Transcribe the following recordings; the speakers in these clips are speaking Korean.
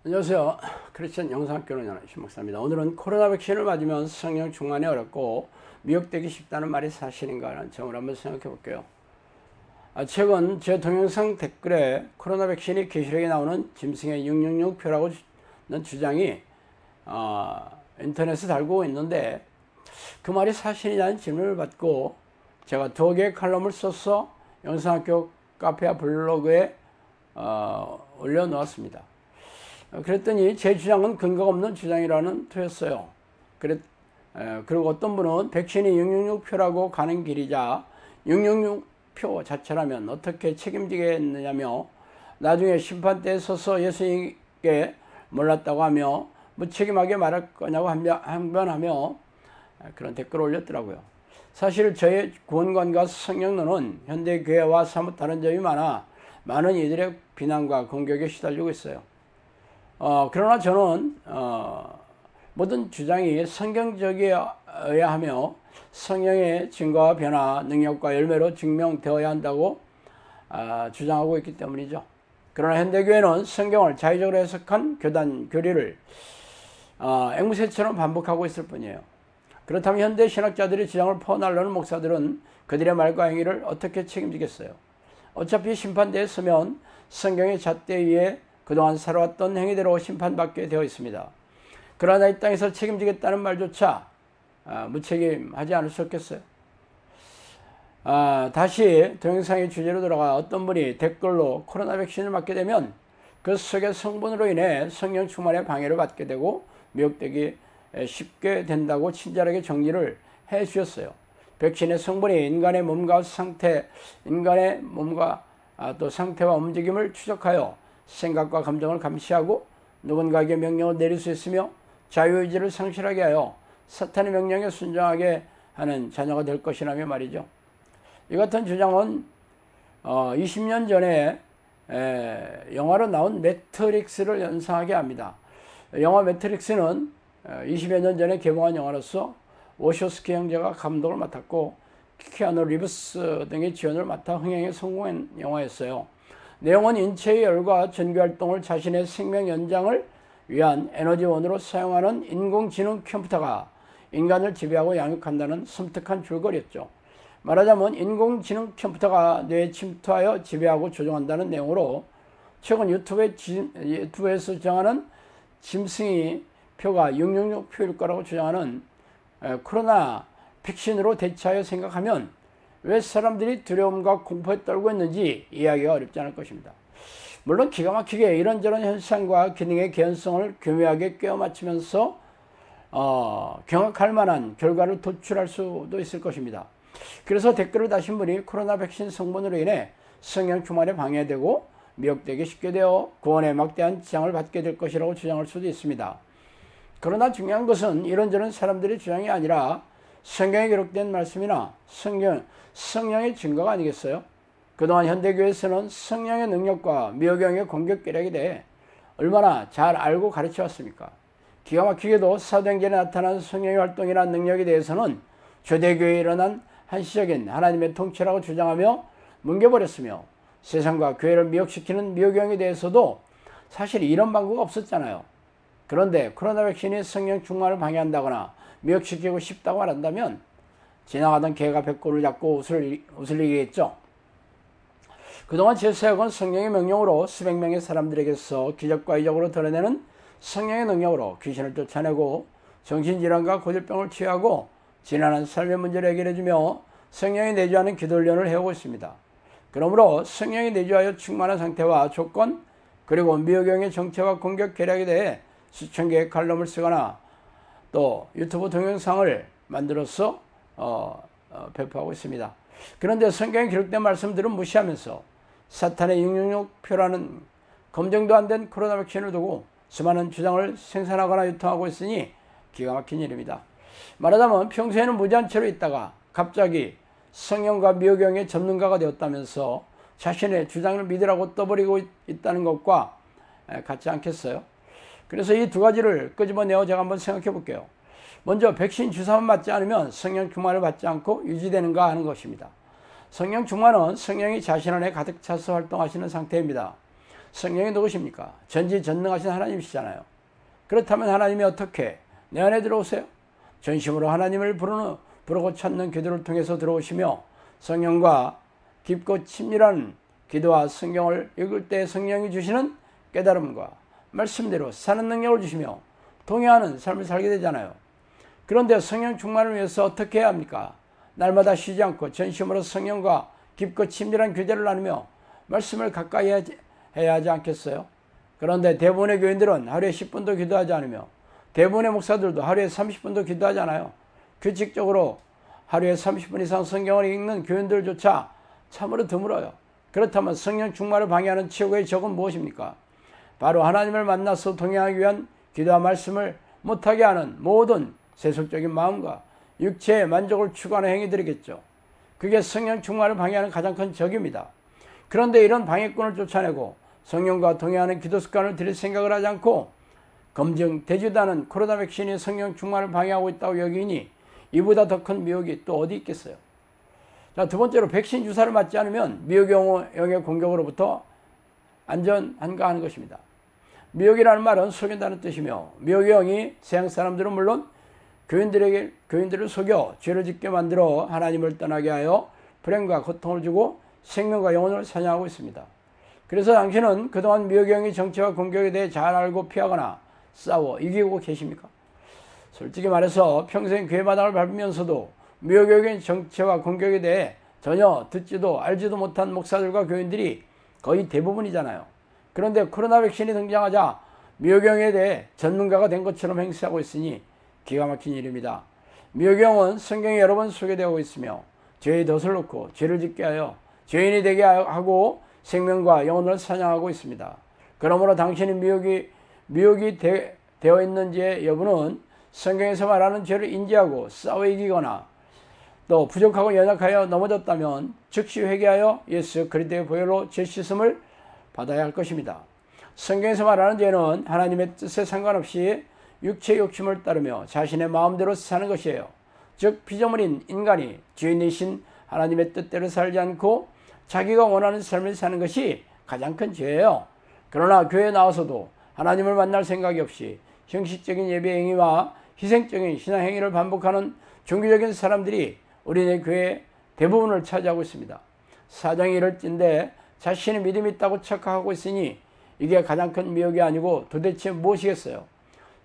안녕하세요. 크리스천 영상학교로 신목사입니다. 오늘은 코로나 백신을 맞으면 성령 충만이 어렵고 미혹되기 쉽다는 말이 사실인가 하는 점을 한번 생각해 볼게요. 최근 제 동영상 댓글에 코로나 백신이 계시록에 나오는 짐승의 666표라고 는 주장이 인터넷에 달고 있는데 그 말이 사실이냐는 질문을 받고 제가 2개의 칼럼을 써서 영상학교 카페와 블로그에 올려놓았습니다. 그랬더니 제 주장은 근거가 없는 주장이라는 투였어요. 그리고 어떤 분은 백신이 666표라고 가는 길이자 666표 자체라면 어떻게 책임지겠느냐며 나중에 심판대에 서서 예수님께 몰랐다고 하며 무책임하게 말할 거냐고 항변하며 그런 댓글을 올렸더라고요. 사실 저의 구원관과 성령론은 현대교회와 사뭇 다른 점이 많아 많은 이들의 비난과 공격에 시달리고 있어요. 그러나 저는 모든 주장이 성경적이어야 하며 성령의 증거와 변화, 능력과 열매로 증명되어야 한다고 주장하고 있기 때문이죠. 그러나 현대교회는 성경을 자의적으로 해석한 교단 교리를 앵무새처럼 반복하고 있을 뿐이에요. 그렇다면 현대 신학자들이 주장을 퍼나르는 목사들은 그들의 말과 행위를 어떻게 책임지겠어요? 어차피 심판대에 서면 성경의 잣대 위에 그동안 살아왔던 행위대로 심판받게 되어 있습니다. 그러나 이 땅에서 책임지겠다는 말조차 무책임하지 않을 수 없겠어요. 다시 동영상의 주제로 돌아가 어떤 분이 댓글로 코로나 백신을 맞게 되면 그 속의 성분으로 인해 성령 충만의 방해를 받게 되고 미혹되기 쉽게 된다고 친절하게 정리를 해 주셨어요. 백신의 성분이 인간의 몸과 상태, 인간의 몸과 또 상태와 움직임을 추적하여 생각과 감정을 감시하고 누군가에게 명령을 내릴 수 있으며 자유의지를 상실하게 하여 사탄의 명령에 순종하게 하는 자녀가 될 것이라며 말이죠. 이 같은 주장은 20년 전에 영화로 나온 매트릭스를 연상하게 합니다. 영화 매트릭스는 20여 년 전에 개봉한 영화로서 워쇼스키 형제가 감독을 맡았고 키아누 리브스 등의 지원을 맡아 흥행에 성공한 영화였어요. 내용은 인체의 열과 전기활동을 자신의 생명 연장을 위한 에너지원으로 사용하는 인공지능 컴퓨터가 인간을 지배하고 양육한다는 섬뜩한 줄거리였죠. 말하자면 인공지능 컴퓨터가 뇌에 침투하여 지배하고 조종한다는 내용으로 최근 유튜브에서 주장하는 짐승이 표가 666표일 거라고 주장하는 코로나 백신으로 대체하여 생각하면 왜 사람들이 두려움과 공포에 떨고 있는지 이해하기가 어렵지 않을 것입니다. 물론 기가 막히게 이런저런 현상과 기능의 개연성을 교묘하게 꿰어 맞추면서 경악할 만한 결과를 도출할 수도 있을 것입니다. 그래서 댓글을 다신 분이 코로나 백신 성분으로 인해 성령 충만에 방해되고 미혹되기 쉽게 되어 구원에 막대한 지장을 받게 될 것이라고 주장할 수도 있습니다. 그러나 중요한 것은 이런저런 사람들의 주장이 아니라 성경에 기록된 말씀이나 성령의 증거가 아니겠어요? 그동안 현대교회에서는 성령의 능력과 미혹의 공격 계략에 대해 얼마나 잘 알고 가르쳐 왔습니까? 기가 막히게도 사도행전에 나타난 성령의 활동이나 능력에 대해서는 초대교회에 일어난 한시적인 하나님의 통치라고 주장하며 뭉개버렸으며 세상과 교회를 미혹시키는 미혹에 대해서도 사실 이런 방구가 없었잖아요. 그런데 코로나 백신이 성령 충만을 방해한다거나 미혹시키고 싶다고 말한다면 지나가던 개가 배꼽을 잡고 웃을리겠죠. 그동안 제 사역은 성령의 명령으로 수백 명의 사람들에게서 기적과 이적으로 드러내는 성령의 능력으로 귀신을 쫓아내고 정신질환과 고질병을 치유하고 지난한 삶의 문제를 해결해주며 성령이 내주하는 기도 훈련을 해오고 있습니다. 그러므로 성령이 내주하여 충만한 상태와 조건 그리고 미혹의 정체와 공격 계략에 대해 수천 개의 칼럼을 쓰거나 또 유튜브 동영상을 만들어서 배포하고 있습니다. 그런데 성경에 기록된 말씀들은 무시하면서 사탄의 666표라는 검증도 안 된 코로나 백신을 두고 수많은 주장을 생산하거나 유통하고 있으니 기가 막힌 일입니다. 말하자면 평소에는 무지한 채로 있다가 갑자기 성령과 미혹의 전문가가 되었다면서 자신의 주장을 믿으라고 떠버리고 있다는 것과 같지 않겠어요? 그래서 이 두 가지를 끄집어내어 제가 한번 생각해 볼게요. 먼저 백신 주사만 맞지 않으면 성령 충만을 받지 않고 유지되는가 하는 것입니다. 성령 충만은 성령이 자신 안에 가득 차서 활동하시는 상태입니다. 성령이 누구십니까? 전지전능하신 하나님이시잖아요. 그렇다면 하나님이 어떻게 내 안에 들어오세요? 전심으로 하나님을 부르고 찾는 기도를 통해서 들어오시며 성령과 깊고 친밀한 기도와 성경을 읽을 때 성령이 주시는 깨달음과 말씀대로 사는 능력을 주시며 동의하는 삶을 살게 되잖아요. 그런데 성령 충만을 위해서 어떻게 해야 합니까? 날마다 쉬지 않고 전심으로 성령과 깊고 친밀한 교제를 나누며 말씀을 가까이 해야 하지 않겠어요? 그런데 대부분의 교인들은 하루에 10분도 기도하지 않으며 대부분의 목사들도 하루에 30분도 기도하지 않아요. 규칙적으로 하루에 30분 이상 성경을 읽는 교인들조차 참으로 드물어요. 그렇다면 성령 충만을 방해하는 최고의 적은 무엇입니까? 바로 하나님을 만나서 동행하기 위한 기도와 말씀을 못하게 하는 모든 세속적인 마음과 육체의 만족을 추구하는 행위들이겠죠. 그게 성령 충만을 방해하는 가장 큰 적입니다. 그런데 이런 방해꾼을 쫓아내고 성령과 동행하는 기도 습관을 들일 생각을 하지 않고 검증되지도 않은 코로나 백신이 성령 충만을 방해하고 있다고 여기니 이보다 더 큰 미혹이 또 어디 있겠어요. 자, 두 번째로 백신 주사를 맞지 않으면 미혹영의 공격으로부터 안전한가 하는 것입니다. 미혹이라는 말은 속인다는 뜻이며 미혹영이 세상 사람들은 물론 교인들을 속여 죄를 짓게 만들어 하나님을 떠나게 하여 불행과 고통을 주고 생명과 영혼을 사냥하고 있습니다. 그래서 당신은 그동안 미혹영의 정체와 공격에 대해 잘 알고 피하거나 싸워 이기고 계십니까? 솔직히 말해서 평생 교회 마당을 밟으면서도 미혹영의 정체와 공격에 대해 전혀 듣지도 알지도 못한 목사들과 교인들이 거의 대부분이잖아요. 그런데 코로나 백신이 등장하자 미혹영에 대해 전문가가 된 것처럼 행세하고 있으니 기가 막힌 일입니다. 미혹영은 성경에 여러 번 소개되고 있으며 죄의 덫을 놓고 죄를 짓게 하여 죄인이 되게 하고 생명과 영혼을 사냥하고 있습니다. 그러므로 당신이 미혹이 되어 있는지의 여부는 성경에서 말하는 죄를 인지하고 싸워 이기거나 또 부족하고 연약하여 넘어졌다면 즉시 회개하여 예수 그리스도의 보혈로 죄 씻음을 받아야 할 것입니다. 성경에서 말하는 죄는 하나님의 뜻에 상관없이 육체의 욕심을 따르며 자신의 마음대로 사는 것이에요. 즉 피조물인 인간이 주인이신 하나님의 뜻대로 살지 않고 자기가 원하는 삶을 사는 것이 가장 큰 죄예요. 그러나 교회에 나와서도 하나님을 만날 생각이 없이 형식적인 예배 행위와 희생적인 신앙 행위를 반복하는 종교적인 사람들이 우리네 교회의 대부분을 차지하고 있습니다. 사정이 이럴진데 자신의 믿음이 있다고 착각하고 있으니 이게 가장 큰 미혹이 아니고 도대체 무엇이겠어요?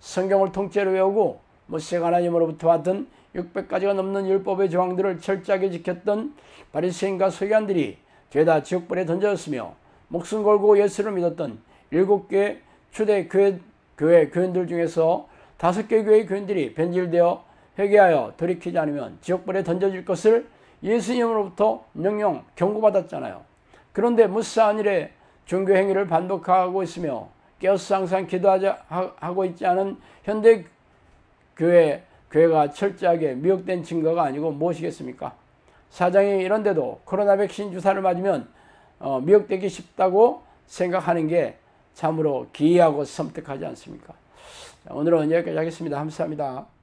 성경을 통째로 외우고 모세가 하나님으로부터 받은 600가지가 넘는 율법의 조항들을 철저하게 지켰던 바리새인과 서기관들이 죄다 지옥불에 던져졌으며 목숨 걸고 예수를 믿었던 7개 초대 교회 교인들 중에서 5개 교회의 교인들이 변질되어 회개하여 돌이키지 않으면 지옥불에 던져질 것을 예수님으로부터 명령 경고받았잖아요. 그런데 무사한 일에 종교 행위를 반복하고 있으며 깨어서 항상 기도하고 있지 않은 현대 교회가 철저하게 미혹된 증거가 아니고 무엇이겠습니까? 사정이 이런데도 코로나 백신 주사를 맞으면 미혹되기 쉽다고 생각하는 게 참으로 기이하고 섬뜩하지 않습니까? 자, 오늘은 여기까지 하겠습니다. 감사합니다.